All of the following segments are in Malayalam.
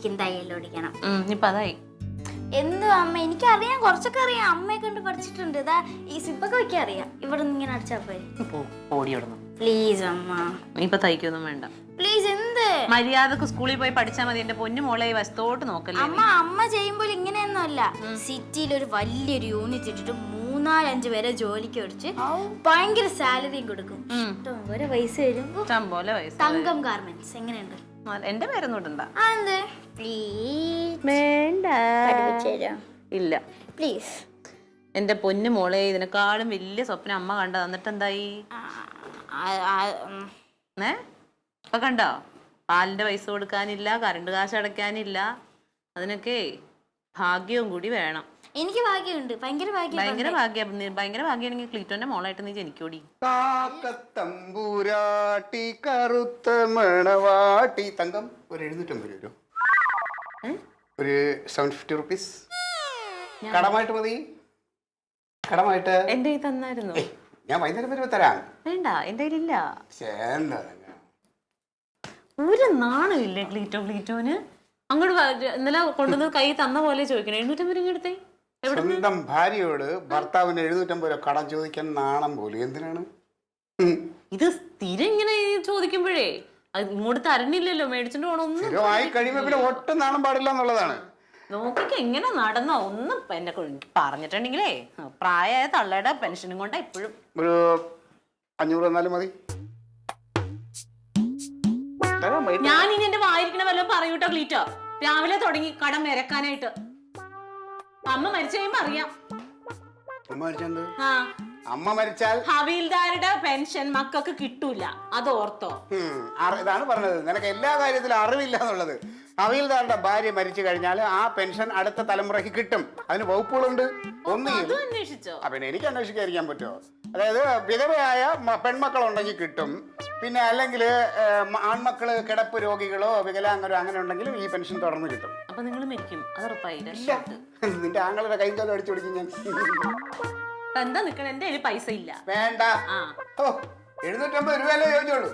എനിക്കും തയ്യൽ ഓടിക്കണം. ഇപ്പൊ അതായി. എന്തുവാ അമ്മ, എനിക്കറിയാം, കുറച്ചൊക്കെ അറിയാം. അമ്മയെ കൊണ്ട് പഠിച്ചിട്ടുണ്ട്. ഇതാ ഈ സിപ്പൊക്കെ വെക്കാൻ അറിയാം. ഇവിടെ നിന്ന് ഇങ്ങനെ അടിച്ചാ പോയി. ഓടിയോടുന്നു. പ്ലീസ് അമ്മ, നീ ഇപ്പൊ തയ്ക്കൊന്നും വേണ്ട പ്ലീസ്. എന്ത് മര്യാദക്ക് സ്കൂളിൽ പോയി പഠിച്ചാൽ മതി. എന്റെ പൊന്നു മോളെ വശത്തോട്ട് നോക്കല്ലേ. അമ്മ ചെയ്യുമ്പോൾ ഇങ്ങനെയൊന്നും അല്ല. സിറ്റിയിൽ ഒരു വലിയൊരു യൂണിറ്റ് ഇട്ടിട്ട് 3-5 പേരെ ജോലിക്ക് ഒടിച്ച് ഭയങ്കര സാലറിയും കൊടുക്കും. ഇഷ്ടംപോലെ പൈസ വരുമ്പോ ഇഷ്ടംപോലെ പൈസ. തങ്കം ഗാർമെന്റ്സ് എങ്ങനെയുണ്ട്? എന്റെ പേരൊന്നും ഇടണ്ട. വേണ്ട, ഇല്ല പ്ലീസ്. എന്റെ പൊന്നു മോളെ, ഇതിനെക്കാളും വലിയ സ്വപ്നം അമ്മ കണ്ട. എന്നിട്ട് എന്തായി? ഇപ്പൊ കണ്ടോ? പാലിന്റെ പൈസ കൊടുക്കാനില്ല, കറണ്ട് കാശ് അടയ്ക്കാനില്ല. അതിനൊക്കെ ഭാഗ്യവും കൂടി വേണം. എനിക്ക് ഭാഗ്യമുണ്ട്, ഭയങ്കര ഭാഗ്യമാണെങ്കിൽ ക്ലീറ്റോന്റെ മോളായിട്ട് നീ ജനിക്കൂടി. കാക്കത്തമ്പൂരാട്ടി കറുത്ത മണവാട്ടി. തങ്കം ഒരു 750 രൂപ, ഒരു 750 റുപ്പീസ് കടമായിട്ട് മതി. കടമായിട്ട് എന്റെ കയ്യിൽ തന്നായിരുന്നു. ഞാൻ വൈകുന്നേരം വരുമ്പോ തരാം. വേണ്ട, എന്റെ കയ്യിലില്ല. ഒരു നാണമില്ലേ ക്ലീറ്റോന്? അങ്ങോട്ട് ഇന്നലെ കൊണ്ടുവന്ന് കൈ തന്ന പോലെ ചോദിക്കണം. 750 രൂപ എടുത്തേ. സ്വന്തം ഭാര്യയോട് ഭർത്താവിന് 750 രൂപ കടം ചോദിക്കാൻ നാണം പോലും. എന്തിനാണ് ഇത് സ്ഥിരം ഇങ്ങനെ ചോദിക്കുമ്പോഴേ ഇങ്ങോട്ട് തരണില്ലല്ലോ, മേടിച്ചിട്ട് പോകണം. സ്ഥിരമായി കഴിയുമ്പോ പിന്നെ ഒട്ടും നാണം പാടില്ല എന്നുള്ളതാണ്. നോക്കിക്ക എങ്ങനെ നടന്നോ ഒന്നും എന്നെ പറഞ്ഞിട്ടുണ്ടെങ്കിലേ പ്രായമായ തള്ളയുടെ പെൻഷനും കൊണ്ടാ ഇപ്പോഴും. ഒരു 500 തന്നാലും മതി. ഞാൻ ഇനി എന്റെ വായിരിക്കണ വല്ലതും പറയൂട്ടോ ക്ലീറ്റോ. രാവിലെ തുടങ്ങി കടം നിരക്കാനായിട്ട്. അമ്മ മരിച്ചു കഴിയുമ്പോ അറിയാം. അമ്മ മരിച്ചാൽ ഹവീൽദാരുടെ പെൻഷൻ മക്കൾക്ക് കിട്ടൂല, അത് ഓർത്തോ. ഇതാണ് പറഞ്ഞത്, നിനക്ക് എല്ലാ കാര്യത്തിലും അറിവില്ല എന്നുള്ളത്. ഹവീൽദാരുടെ ഭാര്യ മരിച്ചു കഴിഞ്ഞാൽ ആ പെൻഷൻ അടുത്ത തലമുറയ്ക്ക് കിട്ടും. അതിന് വകുപ്പുകളുണ്ട്. അന്വേഷിച്ചോ? പിന്നെ എനിക്ക് അന്വേഷിക്കാതിരിക്കാൻ പറ്റുമോ? അതായത് വിധവയായ പെൺമക്കളുണ്ടെങ്കിൽ കിട്ടും. പിന്നെ അല്ലെങ്കിൽ ആൺമക്കള് കിടപ്പ് രോഗികളോ വികലാംഗരോ അങ്ങനെ ഉണ്ടെങ്കിലും ഈ പെൻഷൻ തുടർന്ന് കിട്ടും. അപ്പൊ നിങ്ങൾ മരിക്കും, അത് ഉറപ്പായില്ല. നിന്റെ ആങ്ങളുടെ കൈ കാലം അടിച്ചു പിടിക്കും ഞാൻ. എന്താ നിക്കണ? എന്റെ കയ്യിൽ പൈസ ഇല്ല. വേണ്ട, 750 രൂപയല്ലേ ചോദിച്ചോളൂ.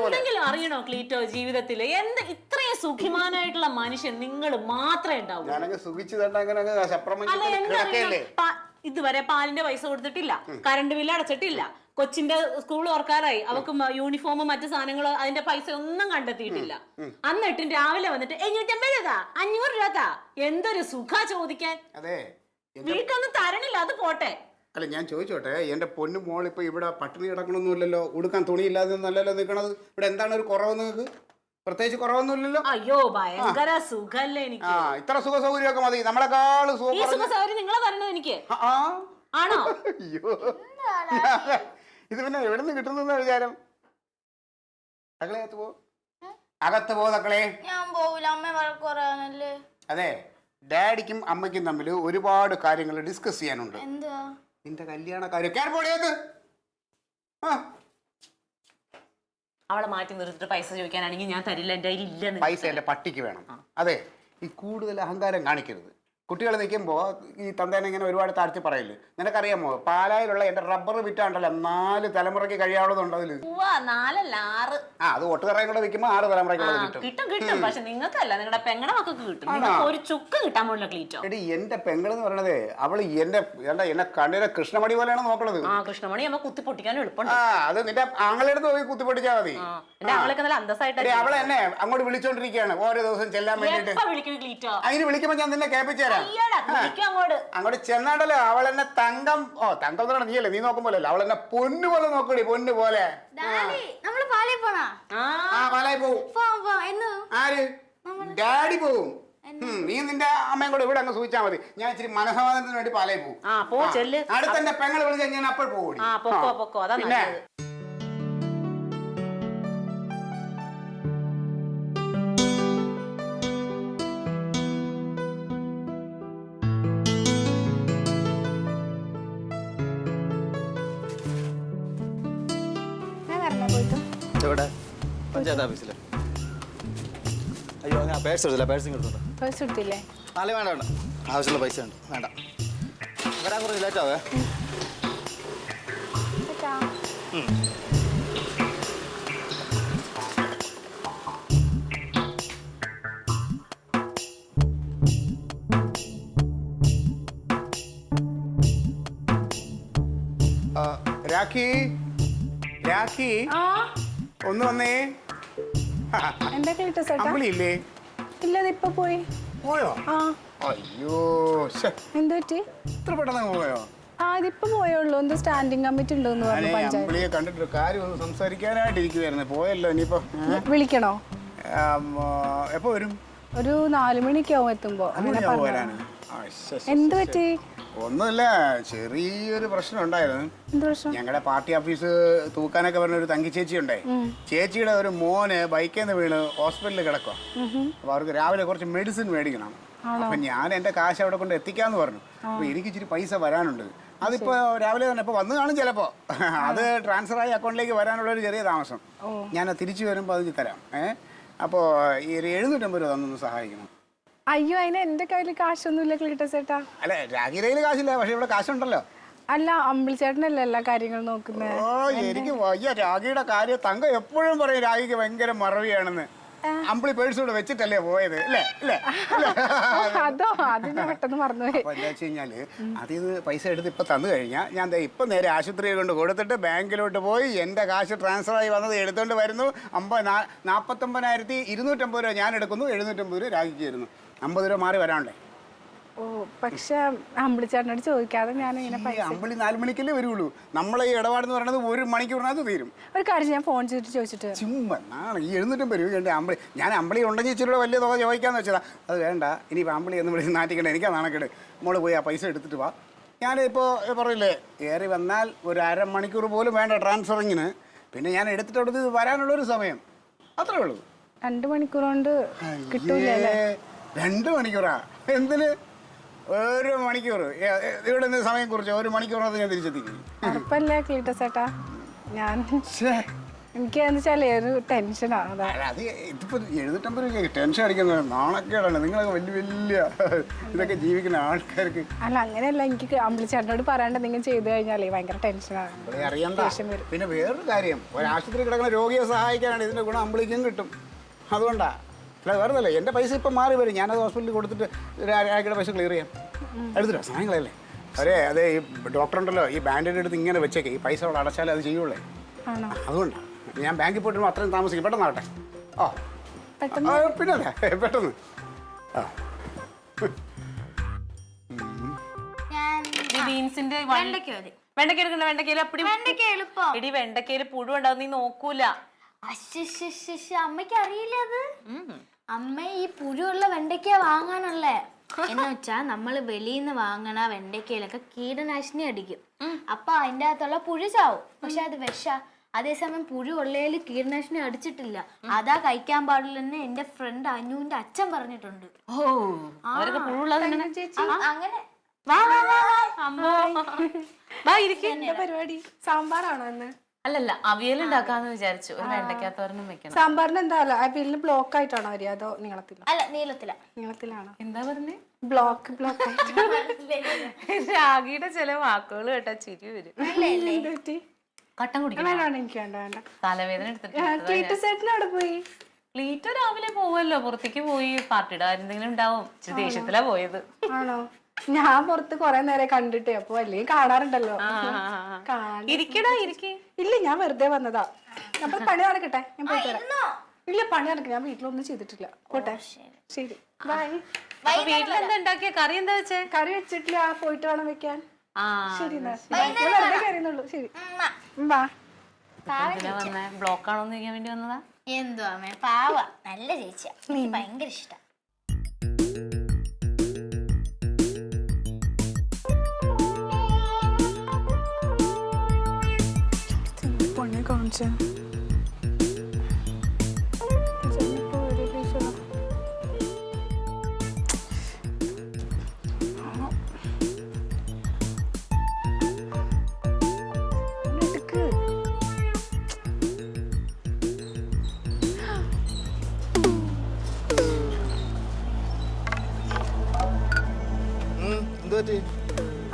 എന്തെങ്കിലും അറിയണോ ക്ലീറ്റോ ജീവിതത്തില്? ഇത്രയും സുഖിമാനായിട്ടുള്ള മനുഷ്യൻ നിങ്ങൾ മാത്രമേ ഉണ്ടാവൂ. ഇതുവരെ പാലിന്റെ പൈസ കൊടുത്തിട്ടില്ല, കറണ്ട് ബില്ല് അടച്ചിട്ടില്ല, കൊച്ചിന്റെ സ്കൂൾ ഓർക്കാറായി, അവക്ക് യൂണിഫോം മറ്റു സാധനങ്ങളോ അതിന്റെ പൈസ ഒന്നും കണ്ടെത്തിയിട്ടില്ല. എന്നിട്ടും രാവിലെ വന്നിട്ട് 750 രൂപ 500 രൂപ. എന്തൊരു സുഖ ചോദിക്കാൻ. വീട്ടൊന്നും തരണില്ല, അത് പോട്ടെ. അല്ല ഞാൻ ചോദിച്ചോട്ടെ, എന്റെ പൊന്നു മോൾ ഇപ്പൊ ഇവിടെ പട്ടിണി കിടക്കണമെന്നില്ലല്ലോ, ഉടുക്കാൻ തുണിയില്ലാതെ ഒന്നല്ലല്ലോ നിൽക്കണത്. ഇവിടെ എന്താണ് ഒരു കുറവ്? നിങ്ങൾക്ക് പ്രത്യേകിച്ച് കുറവൊന്നുമില്ലല്ലോ. അയ്യോ ഭയങ്കര സുഖല്ലേ എനിക്ക്. ഇത്ര സുഖ സൗകര്യമൊക്കെ മതി. നമ്മളെക്കാള് സുഖ സൗകര്യം നിങ്ങളെ തരണോ എനിക്ക്? ആണോ? അയ്യോ, ഇത് പിന്നെ എവിടെ നിന്ന് കിട്ടുന്ന വിചാരം? അകത്ത് പോ തക്കളെ. ഞാൻ പോവില്ല, അമ്മ വഴക്ക് പറയാനല്ലേ. അതെ, ഡാഡിക്കും അമ്മയ്ക്കും തമ്മിൽ ഒരുപാട് കാര്യങ്ങൾ ഡിസ്കസ് ചെയ്യാനുണ്ട്. എന്താ? നിന്റെ കല്യാണ കാര്യം. അവളെ മാറ്റി നിർത്തിട്ട് പൈസ ചോദിക്കാനാണെങ്കിൽ ഞാൻ തരില്ല, എന്റെ കയ്യിൽ ഇല്ല. പൈസ എന്റെ പട്ടിക്ക് വേണം. അതെ, ഈ കൂടുതൽ അഹങ്കാരം കാണിക്കരുത്. കുട്ടികൾ നിൽക്കുമ്പോൾ ഈ തന്തേനെ ഇങ്ങനെ ഒരുപാട് താഴ്ത്തി പറയില്ലേ. നിനക്കറിയാമോ, പാലായിലുള്ള എന്റെ റബ്ബർ വിറ്റാണ്ടല്ലോ 4 തലമുറയ്ക്ക് കഴിയാവുന്നതുണ്ട് അതില്. 4 അല്ല 6. അത് ഒട്ടുതറയും കൂടെ വിൽക്കുമ്പോൾ 6 തലമുറയ്ക്കുള്ളത് കിട്ടും. പക്ഷെ നിങ്ങൾക്കല്ല, നിങ്ങളുടെ പെങ്ങളുടെ മക്കൾക്ക് കിട്ടും. ഒരു ചുക്ക് കിട്ടാൻ പോലുള്ള ക്ലീറ്റോ. എടി എന്റെ പെങ്ങളെന്ന് പറയണതേ അവള് എന്നെ കണ്ണിലെ കൃഷ്ണമണി പോലെയാണ് നോക്കണത്. കൃഷ്ണമണി നമ്മ കുത്തി പൊട്ടിക്കാനും എളുപ്പം. അത് നിന്റെ ആങ്ങളെടുത്ത് പോയി കുത്തി പൊട്ടിച്ചാൽ മതി. എന്റെ ആങ്ങളൊക്കെ നല്ല അന്തസ്സായിട്ട് അവളെ എന്നെ അങ്ങോട്ട് വിളിച്ചോണ്ടിരിക്കുകയാണ് ഓരോ ദിവസം ചെല്ലാൻ വേണ്ടിട്ട്. അതിന് വിളിക്കുമ്പോ ഞാൻ നിന്നെ കേൾപ്പിച്ചു തരാം. അങ്ങോട്ട് ചെന്നാണ്ടല്ലോ അവൾ എന്നെ തങ്കം തങ്കം നീയല്ലേ, നീ നോക്കുമ്പോലോ അവൾ എന്നെ പൊന്നു പോലെ നോക്കടി, പൊന്നു പോലെ. പാലായി പോവും. ആര്? ഡാഡി പോവും. നീ നിന്റെ അമ്മയും കൂടെ ഇവിടെ അങ്ങ് സൂചിച്ചാൽ മതി. ഞാൻ ഇച്ചിരി മനസമാധാനത്തിന് വേണ്ടി പാലായി പോവും. അടുത്ത എന്റെ പെങ്ങളെ വിളിച്ചാൽ ഞാൻ അപ്പോൾ പോവും. പിന്നെ പഞ്ചായത്ത് ഓഫീസില്. അയ്യോ ഞാൻ പേഴ്സ് എടുത്തില്ല. പേഴ്സ് എടുത്തില്ലേ? നാളെ വേണ്ട ആവശ്യമുള്ള പൈസ ഉണ്ട്. വേണ്ട, വരാൻ കുറച്ച് ലേറ്റ് ആവേ. രാഖി രാഖി ഒന്ന് വന്നേ. എന്താ ക്ലീറ്റസ് അമ്പിളി ഇല്ലേ? ഇല്ല ഇപ്പൊ പോയി. പോയോ? ആ അയ്യോ എന്ത് പറ്റി? ഇത്ര പെട്ടെന്ന് പോയോ? ആ ഇതിപ്പോ പോയുള്ളൂ. എന്തോ സ്റ്റാൻഡിങ് കമ്മിറ്റി ഉണ്ടോന്ന് പറഞ്ഞു പഞ്ചായത്ത്. അമ്പിളിയെ കണ്ടിട്ട് കാര്യം ഒന്ന് സംസാരിക്കാനായിട്ട് ഇരിക്കുവായിരുന്നു. പോയല്ലോ ഇനിയിപ്പോ. വിളിക്കണോ? എപ്പോ വരും? ഒരു 4 മണിക്ക് ആവും എത്തുമ്പോ. അങ്ങനെ പറഞ്ഞു. എന്ത് പറ്റി? ഒന്നുമില്ല, ചെറിയൊരു പ്രശ്നം ഉണ്ടായിരുന്നു. എന്ത് പ്രശ്നം? ഞങ്ങളുടെ പാർട്ടി ഓഫീസ് തൂക്കാനൊക്കെ പറഞ്ഞ ഒരു തങ്കി ചേച്ചി ഉണ്ടായി. ചേച്ചിയുടെ ഒരു മോന് ബൈക്കിൽ നിന്ന് വീണ് ഹോസ്പിറ്റലിൽ കിടക്കുക. അപ്പൊ അവർക്ക് രാവിലെ കുറച്ച് മെഡിസിൻ മേടിക്കണം. അപ്പൊ ഞാൻ എന്റെ കാശ് അവിടെ കൊണ്ട് എത്തിക്കാന്ന് പറഞ്ഞു. അപ്പൊ എനിക്ക് ഇച്ചിരി പൈസ വരാനുണ്ട്. അതിപ്പോ രാവിലെ തന്നെ ഇപ്പൊ വന്നു കാണും ചിലപ്പോ. അത് ട്രാൻസ്ഫർ ആയി അക്കൗണ്ടിലേക്ക് വരാനുള്ള ഒരു ചെറിയ താമസം. ഞാൻ തിരിച്ചു വരുമ്പോ അത് തരാം. അപ്പോ ഈ 750 രൂപ തന്നൊന്ന് സഹായിക്കണം. അയ്യോ അതിന് എന്റെ കയ്യിൽ കാശൊന്നുമില്ല ക്ലീറ്റസ് ചേട്ടാ. അല്ല രാഖിയുടെ കയ്യിൽ കാശില്ല, പക്ഷെ ഇവിടെ കാശുണ്ടല്ലോ. അല്ല അമ്പിളി ചേട്ടനല്ലേ എല്ലാ കാര്യങ്ങളും നോക്കുന്നത്. ഓ എനിക്ക് വയ്യ രാഖിയുടെ കാര്യം. തങ്ക എപ്പോഴും പറയും രാഖിക്ക് ഭയങ്കര മറവിയാണെന്ന്. അമ്പിളി പേഴ്സ് കൂടെ വെച്ചിട്ടല്ലേ പോയത് അല്ലേ? അതോ അത് ഞാൻ പെട്ടെന്ന് മറന്നുപോയി. അപ്പൊ എന്താ വെച്ച് കഴിഞ്ഞാല് അതിൽ പൈസ എടുത്ത് ഇപ്പൊ തന്നു കഴിഞ്ഞാൽ ഞാൻ ഇപ്പൊ നേരെ ആശുപത്രിയിൽ കൊണ്ട് കൊടുത്തിട്ട് ബാങ്കിലോട്ട് പോയി എന്റെ കാശ് ട്രാൻസ്ഫർ ആയി വന്നത് എടുത്തോണ്ട് വരുന്നു. 49,250 രൂപ ഞാൻ എടുക്കുന്നു, 750 രൂപ രാഖിക്ക് തരുന്നു. 50 രൂപ മാറി വരാണ്ടേ? ഓ പക്ഷെ അമ്പിളി ചേട്ടനോട് ചോദിക്കാതെ ഞാൻ ഇങ്ങനെ അമ്പിളി 4 മണിക്കല്ലേ വരുള്ളൂ. നമ്മളെ ഈ ഇടപാടെന്ന് പറയുന്നത് 1 മണിക്കൂറിനകത്ത് തീരും. ഒരു കാര്യം ഞാൻ ഫോൺ ചെയ്തിട്ട് ചോദിച്ചിട്ട് ചുമ്മാ ഈ 750 രൂപ ഉണ്ട് അമ്പിളി. ഞാൻ അമ്പിളി ഉണ്ടെങ്കിൽ ഇച്ചിരി വലിയ തുക ചോദിക്കാന്ന് വെച്ചതാ. അത് വേണ്ട, ഇനി അമ്പിളി എന്ന് വിളിച്ച് നാട്ടിക്കണ്ട. എനിക്കാ നാണക്കേട്. മോള് പോയി ആ പൈസ എടുത്തിട്ട് വാ. ഞാനിപ്പോൾ പറയില്ലേ കയറി വന്നാൽ ഒരു 1/2 മണിക്കൂർ പോലും വേണ്ട ട്രാൻസ്ഫറിങ്ങിന്. പിന്നെ ഞാൻ എടുത്തിട്ട് അവിടുന്ന് വരാനുള്ളൊരു സമയം അത്രേ ഉള്ളൂ. 2 മണിക്കൂർ കൊണ്ട് കിട്ടൂലേ? 2 മണിക്കൂറാ? എന്തിന് 1 മണിക്കൂർ? ഇവിടെ നിന്ന് സമയം കുറിച്ച് 1 മണിക്കൂറിനകത്ത് ഞാൻ തിരിച്ചെത്തിക്കും. ഉറപ്പല്ലേ ക്ലീറ്റസ് ചേട്ടാ? ഞാൻ എനിക്ക് എന്ന് വെച്ചാലേ ഒരു ടെൻഷനാണ്. അത് ഇതിപ്പോ 750 രൂപ ടെൻഷൻ അടിക്കുന്നത് നാണക്കേടാണ്. നിങ്ങളൊക്കെ വലിയ ഇതൊക്കെ ജീവിക്കുന്ന ആൾക്കാർക്ക്. അല്ല അങ്ങനെയല്ല, എനിക്ക് അമ്പിളി ചേട്ടനോട് പറയാണ്ട് എന്തെങ്കിലും ചെയ്തു കഴിഞ്ഞാലേ ഭയങ്കര ടെൻഷനാണ്. അറിയണ്ട. പിന്നെ വേറൊരു കാര്യം, ഒരു ആശുപത്രി കിടക്കുന്ന രോഗിയെ സഹായിക്കാനാണ് ഇതിന്റെ ഗുണം അമ്പിളിക്കും കിട്ടും. അതുകൊണ്ടാ. അല്ല വേറെ ഒന്നുമല്ല, എൻ്റെ പൈസ ഇപ്പം മാറി വരും. ഞാനത് ഹോസ്പിറ്റലിൽ കൊടുത്തിട്ട് ഒരാഴ്ചയുടെ പൈസ ക്ലിയർ ചെയ്യാം. എടുത്തിട്ടോ സമയങ്ങളല്ലേ? അതെ ഈ ഡോക്ടർ ഉണ്ടല്ലോ, ഈ ബാൻഡേഡ് എടുത്ത് ഇങ്ങനെ വെച്ചേക്കെ. ഈ പൈസ അവിടെ അടച്ചാലേ അത് ചെയ്യുള്ളേ. അതുകൊണ്ടാണ് ഞാൻ ബാങ്കിൽ പോയിട്ട് അത്രയും താമസിക്കും. പെട്ടെന്നാവട്ടെ. പിന്നെ അല്ലേ പെട്ടെന്ന്. വെണ്ടക്കയില് പുഴു ഉണ്ടാവും, നീ നോക്കൂല. അമ്മയ്ക്ക് അറിയില്ല അത്. അമ്മ ഈ പുഴുള്ള വെണ്ടയ്ക്ക വാങ്ങാനുള്ളേ. എന്ന് വെച്ചാ നമ്മള് വെളിയിൽ നിന്ന് വാങ്ങണ വെണ്ടയ്ക്കയിലൊക്കെ കീടനാശിനി അടിക്കും. അപ്പൊ അതിന്റെ അകത്തുള്ള പുഴു ചാവും. പക്ഷെ അത് വിഷ. അതേസമയം പുഴു ഉള്ളതിൽ കീടനാശിനി അടിച്ചിട്ടില്ല. അതാ കഴിക്കാൻ പാടില്ലെന്ന് എന്റെ ഫ്രണ്ട് അനുവിന്റെ അച്ഛൻ പറഞ്ഞിട്ടുണ്ട്. അങ്ങനെ പരിപാടി സാമ്പാറാണോ എന്ന്? അല്ലല്ല, അവിയൽ ഉണ്ടാക്കാന്ന് വിചാരിച്ചു. ഒരു വെണ്ടയ്ക്കാത്തോരനും വെക്കണം. സാമ്പാറിന് എന്താ അവിയലിന് ബ്ലോക്ക് ആയിട്ടാണോ അരി അതോ നീളത്തിലോ? അല്ല നീളത്തിലാണോ? എന്താ പറഞ്ഞേ? ബ്ലോക്ക് രാഗിയുടെ ചില വാക്കുകൾ കേട്ടാ ചിരി വരും. കട്ടൻ കുടിക്കണം. എനിക്ക് വേണ്ട വേണ്ട. തലവേദന എടുത്തിട്ട് അവിടെ പോയി. ക്ലീറ്റോ രാവിലെ പോവല്ലോ, പുറത്തേക്ക് പോയി. പാർട്ടിയുടെ കാര്യം എന്തെങ്കിലും ഉണ്ടാവും. ഇച്ചിരി ദേഷ്യത്തിലാ പോയത്. ആണോ? ഞാൻ പുറത്ത് കൊറേ നേരം കണ്ടിട്ടേ. അപ്പൊ അല്ലെങ്കിൽ കാണാറുണ്ടല്ലോ. ഇല്ല ഞാൻ വെറുതെ വന്നതാ. അപ്പൊ പണി നടക്കട്ടെ, ഞാൻ പോയിട്ട് വരാം. ഇല്ല പണി നടക്കട്ടെ, ഞാൻ വീട്ടിലൊന്നും ചെയ്തിട്ടില്ല. പോട്ടെ ശരി ബൈ. വീട്ടിലെന്താ ഉണ്ടാക്കിയ? കറി എന്താ വെച്ചേ? കറി വെച്ചിട്ടില്ല, പോയിട്ട് വേണം വെക്കാൻ. ശരി വെറുതെ കയറിയുന്നുള്ളൂ. ശരി ബാ. ബ്ലോക്ക് ആണോന്ന് ചോദിക്കാൻ വേണ്ടി വന്നതാ. എന്തോ അമ്മ പാവ, നല്ല ചേച്ചിയാ, എനിക്ക് ഭയങ്കര ഇഷ്ടം. കാണിച്ച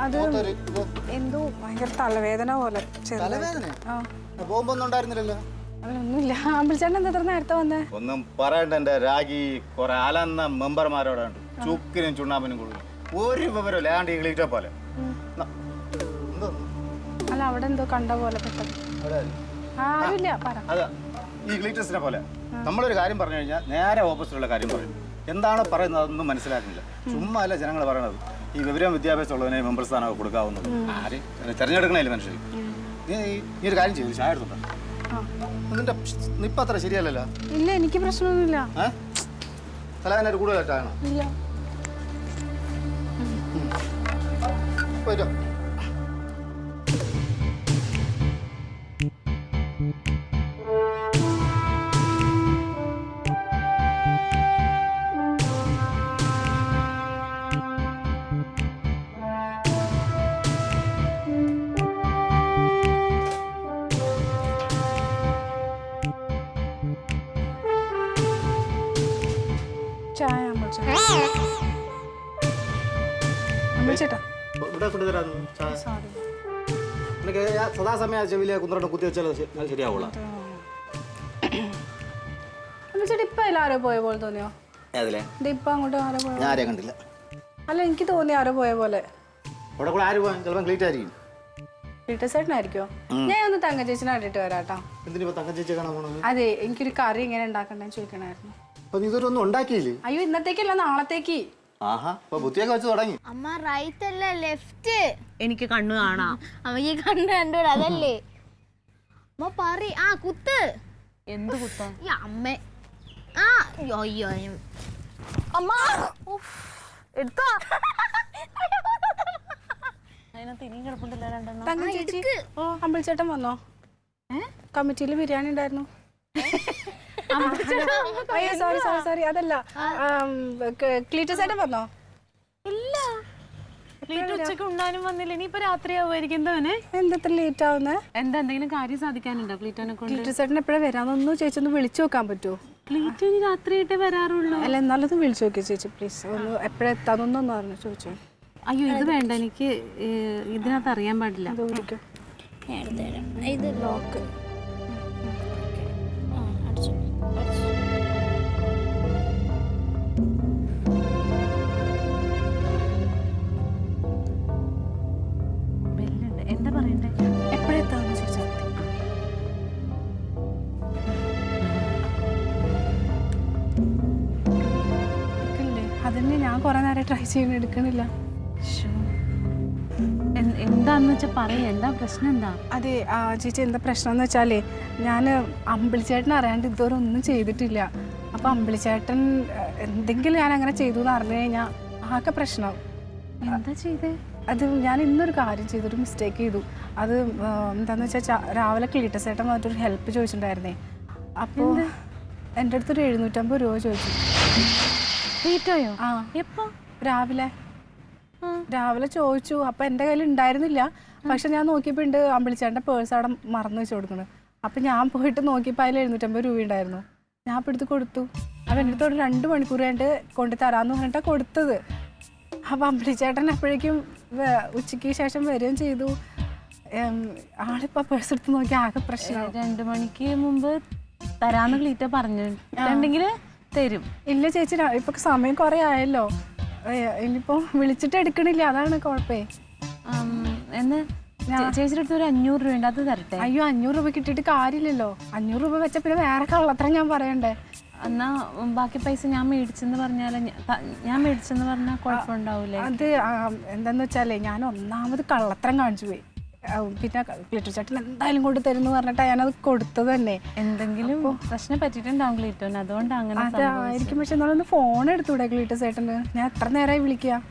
അത് എന്തോ ഭയങ്കര തലവേദന പോലെ. പോകുമ്പോന്നുണ്ടായിരുന്നില്ലല്ലോ. ഒന്നുമില്ല. അമ്പിളിച്ചേട്ടൻ എന്താ നേരത്തെ വന്നേ? ഒന്നും പറയണ്ട. എന്റെ രാഗി കുറെ അലന്ന മെമ്പർമാരോടെ ഉണ്ട്. ചുക്കിനും ചുണ്ണാമ്പിനും കൂടുതൽ ഒരു വിവരമില്ല. ഏതാണ്ട് ഈ ഗ്ലീറ്റോ പോലെ. അല്ല എന്നാലും അവിടെ എന്തോ കണ്ട പോലെ പെട്ടെന്ന്. ആരുമില്ല പറ. അതാ ഈ ഗ്ലീറ്റേഴ്സിനെ പോലെ നമ്മളൊരു കാര്യം പറഞ്ഞു കഴിഞ്ഞാൽ നേരെ ഓപ്പോസിറ്റുള്ള കാര്യം പറയും. എന്താണോ പറയുന്നത് അതൊന്നും മനസ്സിലാക്കുന്നില്ല. ചുമ്മാ അല്ല ജനങ്ങൾ പറയണത് ഈ വിവരം വിദ്യാഭ്യാസം ഉള്ളവനെ മെമ്പർ സ്ഥാനമൊക്കെ കൊടുക്കാവുന്നത്. ആര് തിരഞ്ഞെടുക്കണേലും മനുഷ്യർ. നീ ഒരു കാര്യം ചെയ്തു, ചായ എടുത്തുണ്ടോ? നിന്റെ നിപ്പം അത്ര ശരിയല്ലല്ലോ. ഇല്ല, എനിക്ക് പ്രശ്നമൊന്നുമില്ല. തലവേദന കൂടുതലായിട്ടാണോ? ഇല്ല. പോയിട്ടോ. ചായ അമ്മച്ചേട്ടാ. ഇവിടെ കൊണ്ടുതരാം ചായ. എനിക്ക് സദാസമയം ചെവിലെ കുന്ത്രണ്ട് കുത്തി വെച്ചാൽ ശരിയാവുള്ള. അമ്മച്ചേട്ടാ ഇപ്പൊ അതിൽ ആരോ പോയ പോലെ തോന്നിയോ? ഇപ്പൊ അങ്ങോട്ട് ആരോ പോയ? ഞാൻ ആരെയും കണ്ടില്ല. അല്ല, എനിക്ക് തോന്നി ആരോ പോയ പോലെ. അവിടെ കൂടെ ആര് പോവാൻ? ചിലപ്പോൾ ക്ലീറ്റ് ആയിരിക്കും. ക്ലീറ്റസേട്ടനായിരിക്കോ? ഞാൻ ഒന്ന് തങ്ക ചേച്ചിനെ കണ്ടിട്ട് വരാട്ടോ. എന്തിനിപ്പോ തങ്ക ചേച്ചി കാണാൻ പോണത്? അതെ, എനിക്കൊരു കറി ഇങ്ങനെ ഉണ്ടാക്കണ്ടെന്ന് ചോദിക്കണായിരുന്നു. അപ്പൊ നീ ഇതൊരു ഒന്നും ഉണ്ടാക്കിയില്ലേ? അയ്യോ, ഇന്നത്തേക്കല്ല, നാളത്തേക്ക്. ആഹാ, അപ്പൊ ബുദ്ധിയൊക്കെ വെച്ച് തുടങ്ങി. അമ്മ റൈറ്റ് അല്ല ലെഫ്റ്റ്. എനിക്ക് കണ്ണു കാണാം. അമ്മക്ക് കണ്ടു കണ്ടൂടാ, അതല്ലേ അമ്മ പറ. ആ കുത്ത്. എന്ത് കുത്താ? ഈ അമ്മ. ആ അയ്യോ അമ്മ എടുത്തോ. അതിനകത്ത് ഇനിയും കിടപ്പുണ്ടല്ലോ രണ്ടെണ്ണം. തങ്ക ചേച്ചി, ഓ അമ്പിളിച്ചേട്ടൻ വന്നോ? കമ്മിറ്റിയിൽ ബിരിയാണി ഉണ്ടായിരുന്നു. അയ്യോ സോറി സോറി സോറി, അതല്ല. ക്ലീറ്റസേട്ടൻ വന്നോ? ഇല്ല, ക്ലീറ്റ് ഉച്ചക്ക് ഉണ്ടാനും വന്നില്ല. ഇനിയിപ്പോ രാത്രിയാവുമായിരിക്കും. എന്തോനെ എന്താ ലേറ്റ് ആവുന്നേ? എന്താ എന്തെങ്കിലും കാര്യം സാധിക്കാനുണ്ടോ ക്ലീറ്റോനെ കൊണ്ട്? ക്ലീറ്റസേട്ടൻ എപ്പോഴാണ് വരാന്നൊന്നും ചേച്ചി ഒന്ന് വിളിച്ചു നോക്കാൻ പറ്റുമോ? ക്ലീറ്റോ ഇനി രാത്രിയായിട്ടേ വരാറുള്ളൂ. അല്ല, എന്നാലത് വിളിച്ചു നോക്കിയോ ചേച്ചി പ്ലീസ്. ഒന്ന് എപ്പോഴെത്താന്നൊന്നും പറഞ്ഞു ചോദിച്ചോ. അയ്യോ ഇത് വേണ്ട, എനിക്ക് ഇതിനകത്ത് അറിയാൻ പാടില്ല. അത് വിളിക്കോ. ഇത് ലോക്ക്. എന്താ പറയണ്ടേ? എപ്പോഴെത്താന്ന് ചോദിച്ചാൽ അതന്നെ ഞാൻ കുറെ നേരം ട്രൈ ചെയ്യുന്ന എടുക്കണില്ല. എന്താന്ന് വെച്ചാ പറയാ, എന്താ പ്രശ്നം? എന്താ? അതെ ചേച്ചി, എന്താ പ്രശ്നം എന്ന് വെച്ചാലേ ഞാൻ അമ്പിളിച്ചേട്ടൻ അറിയാണ്ട് ഇതുവരെ ഒന്നും ചെയ്തിട്ടില്ല. അപ്പൊ അമ്പിളിച്ചേട്ടൻ എന്തെങ്കിലും ഞാൻ അങ്ങനെ ചെയ്തു എന്ന് അറിഞ്ഞു കഴിഞ്ഞാൽ ആകെ പ്രശ്നം. എന്താ ചെയ്തേ? അത് ഞാൻ ഇന്നൊരു കാര്യം ചെയ്തൊരു മിസ്റ്റേക്ക് ചെയ്തു. അത് എന്താന്ന് വെച്ചാൽ രാവിലെ ക്ലീറ്റസേട്ടൻ വന്നിട്ടൊരു ഹെൽപ്പ് ചോദിച്ചിട്ടുണ്ടായിരുന്നേ. അപ്പോൾ എൻ്റെ അടുത്തൊരു 750 രൂപ ചോദിച്ചു. ക്ലീറ്റോയോ? ആ, എപ്പോ? രാവിലെ ചോദിച്ചു. അപ്പം എൻ്റെ കയ്യിൽ ഉണ്ടായിരുന്നില്ല. പക്ഷെ ഞാൻ നോക്കിയപ്പോൾ ഉണ്ട് അമ്പിളിച്ചേട്ടൻ്റെ പേഴ്സ് അവിടെ മറന്നു വെച്ച് കൊടുക്കണം. അപ്പം ഞാൻ പോയിട്ട് നോക്കിയപ്പോൾ അതിൽ 750 രൂപ ഉണ്ടായിരുന്നു. ഞാൻ അപ്പം എടുത്ത് കൊടുത്തു. അപ്പം എൻ്റെ അടുത്തോട് 2 മണിക്കൂർ കഴിഞ്ഞിട്ട് കൊണ്ടു തരാമെന്ന് പറഞ്ഞിട്ടാണ് കൊടുത്തത്. അപ്പം അമ്പിളിച്ചേട്ടൻ എപ്പോഴേക്കും ഉച്ചയ്ക്ക് ശേഷം വരികയും ചെയ്തു. ആളിപ്പോൾ പേഴ്സ് എടുത്ത് നോക്കി ആകെ പ്രശ്നം. 2 മണിക്ക് മുമ്പ് തരാന്ന് ക്ലീറ്റോ പറഞ്ഞിട്ടുണ്ടെങ്കിൽ തരും. ഇല്ല ചേച്ചി, ഇപ്പൊ സമയം കുറെ ആയല്ലോ. ഇനിയിപ്പോ വിളിച്ചിട്ട് എടുക്കണില്ല, അതാണ് കുഴപ്പേ. എന്ന് ചേച്ചിയുടെ അടുത്ത് ഒരു 500 രൂപ ഉണ്ട്, അത് തരട്ടെ. അയ്യോ, 500 രൂപ കിട്ടിയിട്ട് കാര്യമില്ലല്ലോ. 500 രൂപ വെച്ച പിന്നെ വേറെ കള്ളത്തരം ഞാൻ പറയണ്ടേ? എന്നാ ബാക്കി പൈസ ഞാൻ മേടിച്ചെന്ന് പറഞ്ഞാൽ കുഴപ്പമുണ്ടാവൂലേ? അത് എന്താന്ന് വെച്ചാലേ ഞാൻ ഒന്നാമത് കള്ളത്തരം കാണിച്ചു പോയി. പിന്നെ ക്ലീറ്റോ ചേട്ടൻ എന്തായാലും കൊണ്ട് തരുന്നു പറഞ്ഞിട്ടാ ഞാനത് കൊടുത്തത് തന്നെ. എന്തെങ്കിലും പ്രശ്നം പറ്റിയിട്ടുണ്ടാവും ക്ലീറ്റോന്, അതുകൊണ്ട് അങ്ങനെ അതായിരിക്കും. പക്ഷെ എന്നാലൊന്ന് ഫോൺ എടുത്തൂടെ ക്ലീറ്റോ ചേട്ടന്? ഞാൻ എത്ര നേരമായി വിളിക്കുക.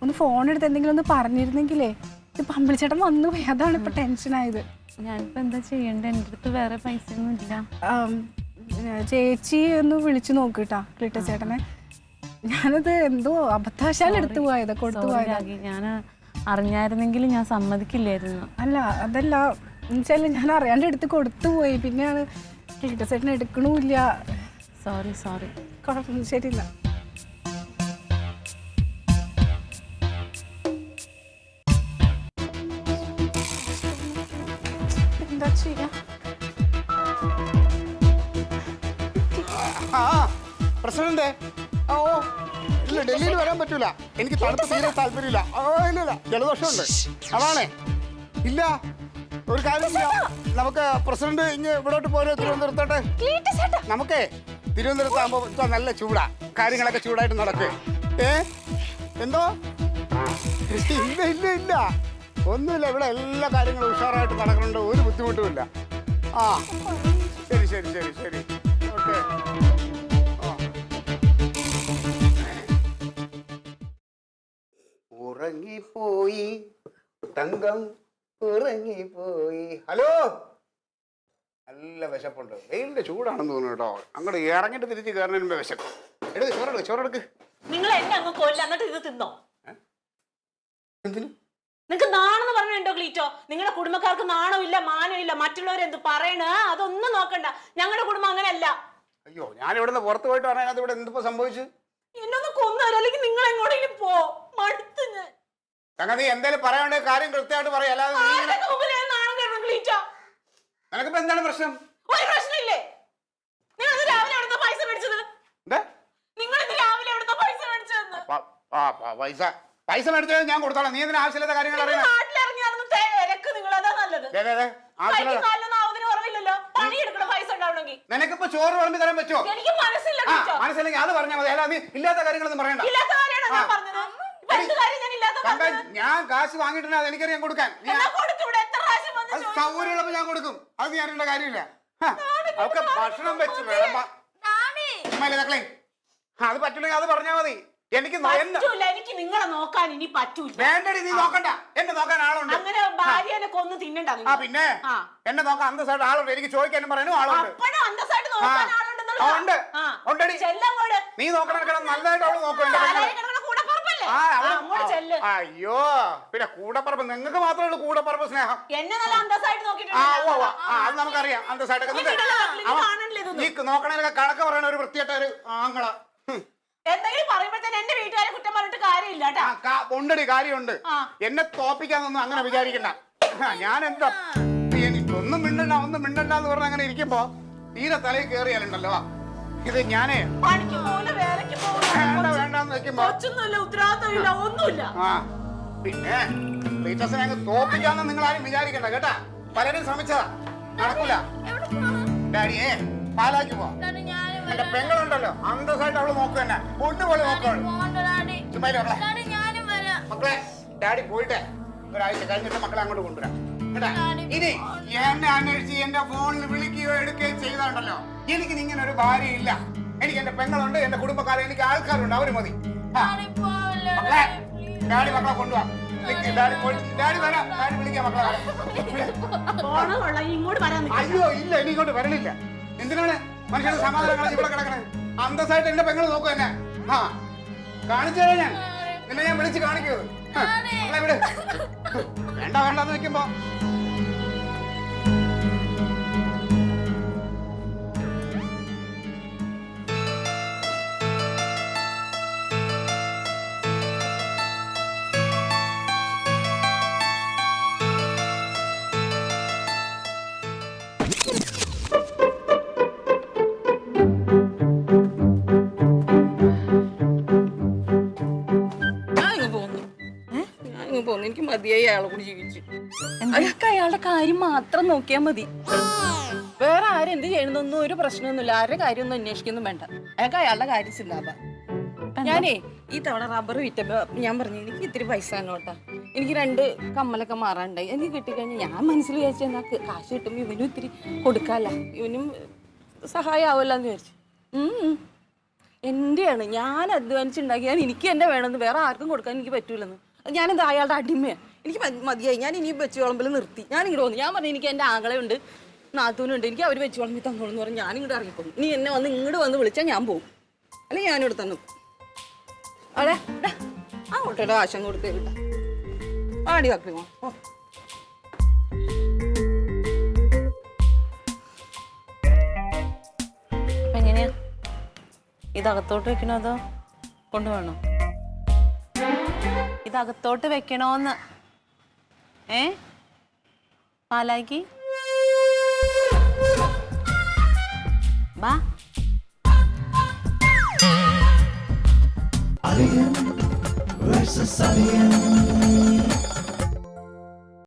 ഒന്ന് ഫോൺ എടുത്ത് എന്തെങ്കിലും ഒന്ന് പറഞ്ഞിരുന്നെങ്കിലേ. ഇത് അമ്പിളിച്ചേട്ടൻ വന്നു പോയി, അതാണ് ഇപ്പൊ ടെൻഷനായത്. ഞാനിപ്പോ എന്താ ചെയ്യണ്ടേ? എൻ്റെ അടുത്ത് വേറെ പൈസ ഒന്നും ഇല്ല. ചേച്ചി ഒന്ന് വിളിച്ചു നോക്കിട്ടാ ക്ലീറ്റോ ചേട്ടനെ. ഞാനത് എന്തോ അബദ്ധവശാൽ എടുത്തു പോയത്, കൊടുത്തു പോയത്. ഞാൻ അറിഞ്ഞായിരുന്നെങ്കിൽ ഞാൻ സമ്മതിക്കില്ലായിരുന്നു. അല്ല, അതല്ല എന്നുവെച്ചാൽ ഞാൻ അറിയാണ്ട് എടുത്ത് കൊടുത്തു പോയി. പിന്നെയാണ് ക്ലീറ്റോ ചേട്ടൻ എടുക്കണമില്ല. സോറി. കുഴപ്പമൊന്നും ശരിയില്ല. എന്താ ചെയ്യാ? പ്രസിഡന്റ്, ഓ ഇല്ല, ഡൽഹിയിൽ വരാൻ പറ്റൂല. എനിക്ക് തണുപ്പ് തീരെ താല്പര്യമില്ല. ഇല്ല ജലദോഷമുണ്ട്, അതാണേ. ഇല്ല ഒരു കാര്യം ചെയ്യാം, നമുക്ക് പ്രസിഡന്റ് ഇങ്ങ് ഇവിടോട്ട് പോരോ തിരുവനന്തപുരത്തോട്ട്. നമുക്കേ തിരുവനന്തപുരത്താകുമ്പോ ഇപ്പൊ നല്ല ചൂടാ, കാര്യങ്ങളൊക്കെ ചൂടായിട്ട് നടക്കേ. എന്തോ ഇല്ല ഇല്ല ഇല്ല ഒന്നുമില്ല, ഇവിടെ എല്ലാ കാര്യങ്ങളും ഉഷാറായിട്ട് നടക്കുന്നുണ്ട്, ഒരു ബുദ്ധിമുട്ടുമില്ല. ആ ശരി ശരി ശരി ശരി ഓക്കെ. ഉറങ്ങിപ്പോയി തങ്കം ഉറങ്ങിപ്പോയി. ഹലോ, നല്ല വിശപ്പുണ്ട്, വെയിലിന്റെ ചൂടാണെന്ന് തോന്നുന്നു കേട്ടോ. അങ്ങോട്ട് ഇറങ്ങിട്ട് തിരിച്ച് കയറുന്നതിന് വിശക്കും. എടുക്ക് ചോറെടുക്ക് ചോറെടുക്ക്. നിങ്ങൾ എന്നെ അങ്ങ് കൊല്ല, എന്നിട്ട് ഇത് തിന്നോ? എന്തിനു? നിങ്ങക്ക് നാണെന്ന് പറഞ്ഞിട്ടുണ്ടോ ക്ലീറ്റോ? നിങ്ങളുടെ കുടുംബക്കാർക്ക് നാണമില്ല മാനമില്ല, മറ്റുള്ളവരെന്ത് പറയണ അതൊന്നും നോക്കണ്ട. ഞങ്ങളുടെ കുടുംബം അങ്ങനെയല്ല. അയ്യോ, ഞാൻ ഇവിടുന്ന് പുറത്ത് പോയിട്ട് പറയാനത് ഇവിടെ എന്തിപ്പോ സംഭവിച്ചു? എന്നൊന്ന് കൊന്നുതരാം, അല്ലെങ്കിൽ നിങ്ങൾ എങ്ങോട്ടെങ്കിലും പോ. മടുത്ത് ഞാൻ. സംഗതി എന്തേലും പറയാനുണ്ടെ കാര്യം കൃത്യമായിട്ട് പറയാം, അല്ലാതെ നാണം കേട്ടോ ക്ലീറ്റോ. നിനക്കിപ്പോ എന്താണ് പ്രശ്നം? ഒരു പ്രശ്നമില്ലേ? നിങ്ങൾ രാവിലെ എവിടുന്ന പൈസ മേടിച്ചത്? നിങ്ങൾ രാവിലെ എവിടുന്ന പൈസ മേടിച്ചതെന്ന്? പൈസ മേടിച്ചത് ഞാൻ കൊടുത്തോളാം, നീ എന്തിനാ ആവശ്യമില്ലാത്ത കാര്യങ്ങൾ അറിയണം? നാട്ടിലിറങ്ങി നടന്ന് തിരക്ക്, നിങ്ങൾ അതാ നല്ലത്. നിനക്കിപ്പോ ചോറ് വിളമ്പി തരാൻ പറ്റുമോ? എനിക്ക് മനസ്സില്ല. മനസ്സില്ലെങ്കിൽ അത് പറഞ്ഞാൽ മതി, അല്ലാതെ നീ ഇല്ലാത്ത കാര്യങ്ങളൊന്നും പറയണ്ട. ഞാൻ കാശ് വാങ്ങിയിട്ടുണ്ട്, അത് എനിക്കറിയാൻ കൊടുക്കാൻ. സൗകര്യമുള്ളപ്പോ ഞാൻ കൊടുക്കും, അത് നീ അറിയേണ്ട കാര്യമില്ല. അവർക്ക് ഭക്ഷണം വെച്ച് വേണം. അത് പറ്റില്ലെങ്കിൽ അത് പറഞ്ഞാൽ മതി. എനിക്ക് നിങ്ങളെ നോക്കാൻ ഇനി പറ്റൂല. വേണ്ടടി, നീ നോക്കണ്ട, എന്നെ നോക്കാൻ ആളുണ്ട്. അങ്ങനെ ഭാര്യനെ കൊന്ന് തിന്നണ്ട. പിന്നെ എന്നെ നോക്കാൻ അന്തസ്സായിട്ട് ആളുണ്ട്, എനിക്ക് ചോദിക്കാനും പറയാനും ആളുണ്ട്. നീ നോക്കണ നല്ലതായിട്ട് അവള് നോക്കും. അയ്യോ, പിന്നെ കൂടപ്പറമ്പ് നിങ്ങൾക്ക് മാത്രമേ ഉള്ളൂ കൂടപ്പറമ്പ് സ്നേഹം. അത് നമുക്കറിയാം, അന്തസ്സായിട്ടൊക്കെ നീ നോക്കണേലൊക്കെ കണക്ക് പറയണ ഒരു വൃത്തിയായിട്ട ഒരു ആങ്ങള. എന്തെങ്കിലും പറയുമ്പോഴത്തേന് എന്റെ വീട്ടുകാരെ കുറ്റം പറഞ്ഞിട്ട് കാര്യമില്ല. ഉണ്ടടി, കാര്യമുണ്ട്. എന്നെ തോപ്പിക്കാന്നൊന്നും അങ്ങനെ വിചാരിക്കണ്ട. ഞാൻ എന്താ ഒന്നും മിണ്ടണ്ട എന്ന് പറഞ്ഞ അങ്ങനെ ഇരിക്കുമ്പോ തീരെ തലയിൽ കയറിയാലുണ്ടല്ലോ. ഇത് ഞാനേ വേണ്ടെന്ന് വെക്കുമ്പോ പിന്നെ ടീച്ചേഴ്സിനെ അങ്ങ് തോപ്പിക്കാന്ന് നിങ്ങൾ ആരും വിചാരിക്കണ്ട കേട്ടാ. പലരും ശ്രമിച്ചതാ, നടക്കൂല. ഡാഡിയെ പാലാക്കി പോ. എന്റെ പെങ്ങളുണ്ടല്ലോ, അന്തസ്സായിട്ട് അവള് നോക്കുക തന്നെ, പൊന്നുപോലെ നോക്കുകയാണ്. മക്കളെ, ഡാഡി പോയിട്ടെ ഒരാഴ്ച കഴിഞ്ഞിട്ട് മക്കളെ അങ്ങോട്ട് കൊണ്ടുവരാം കേട്ടാ. ഇനി എന്നെ അന്വേഷിച്ച് എന്റെ ഫോണിൽ വിളിക്കുകയോ എടുക്കുകയോ ചെയ്താണ്ടല്ലോ, എനിക്ക് ഇങ്ങനെ ഒരു ഭാര്യ ഇല്ല. എനിക്ക് എന്റെ പെങ്ങളുണ്ട്, എന്റെ കുടുംബക്കാരെ, എനിക്ക് ആൾക്കാരുണ്ട്, അവര് മതി. മക്കളെ, ഡാഡി മക്കളെ കൊണ്ടുപോവാ. ഡാഡി വരാം, ഡാഡി വിളിക്കാം മക്കളെ. അയ്യോ ഇല്ല, ഇനി ഇങ്ങോട്ട് വരണില്ല. എന്തിനാണ് മനുഷ്യന്റെ സമാധാനം ഇവിടെ കിടക്കണേ? അന്തസ്സായിട്ട് എന്റെ പെങ്ങൾ നോക്കൂ എന്നെ. കാണിച്ചു തരാം ഞാൻ, നിന്നെ ഞാൻ വിളിച്ച് കാണിക്കൂ. ഇവിടെ വേണ്ട വേണ്ടെന്ന് വെക്കുമ്പോ എനിക്ക് മതിയായി അയാളെ കൂടി ജീവിച്ചു. അയാൾക്ക് അയാളുടെ കാര്യം മാത്രം നോക്കിയാൽ മതി. വേറെ ആരും എന്ത് ചെയ്യണമെന്നൊന്നും ഒരു പ്രശ്നമൊന്നുമില്ല. ആരുടെ കാര്യമൊന്നും അന്വേഷിക്കൊന്നും വേണ്ട. അയാൾക്ക് അയാളുടെ കാര്യം സിന്താബ. ഞാനേ ഈ തവണ റബ്ബർ വിറ്റപ്പോ ഞാൻ പറഞ്ഞു എനിക്ക് ഇത്തിരി പൈസ തന്നോട്ടാ, എനിക്ക് 2 കമ്മലൊക്കെ മാറാനുണ്ടായി. എനിക്ക് കിട്ടിക്കഴിഞ്ഞാൽ ഞാൻ മനസ്സിൽ വിചാരിച്ചു എന്നാൽ കാശ് കിട്ടുമ്പോൾ ഇവനും ഇത്തിരി കൊടുക്കാല്ല, ഇവനും സഹായമാവല്ലോ എന്ന് വിചാരിച്ചു. എന്റെയാണ്, ഞാൻ അധ്വാനിച്ചുണ്ടാക്കിയാൽ എനിക്ക് എന്നെ വേണമെന്ന്, വേറെ ആർക്കും കൊടുക്കാൻ എനിക്ക് പറ്റൂലെന്ന്. ഞാനെന്താ അയാളുടെ അടിമയാണ്? എനിക്ക് മതിയായി, ഞാൻ ഇനി വെച്ച് വിളമ്പിൽ നിർത്തി. ഞാൻ ഇങ്ങോട്ട് വന്നു. ഞാൻ പറഞ്ഞു എനിക്ക് എൻ്റെ ആങ്ങളയുണ്ട്, നാത്തൂനുണ്ട്, എനിക്ക് അവർ വെച്ച് വിളമ്പി തന്നോളൂ എന്ന് പറഞ്ഞ് ഞാൻ ഇങ്ങോട്ട് ഇറങ്ങിപ്പോകും. നീ എന്നെ ഇങ്ങോട്ട് വന്ന് വിളിച്ചാൽ ഞാൻ പോകും, അല്ലെങ്കിൽ ഞാനിവിടെ തന്നു. അതെ അങ്ങോട്ടോ ആശം കൊടുത്തേ വിട്ട ആടി കാപ്പി ഓ. എങ്ങനെയാ ഇതകത്തോട്ട് വെക്കണോ അതോ കൊണ്ടുപോകണോ? ഇതകത്തോട്ട് വെക്കണോന്ന്. പാലാക്കി ബാ. Alien versus Alien.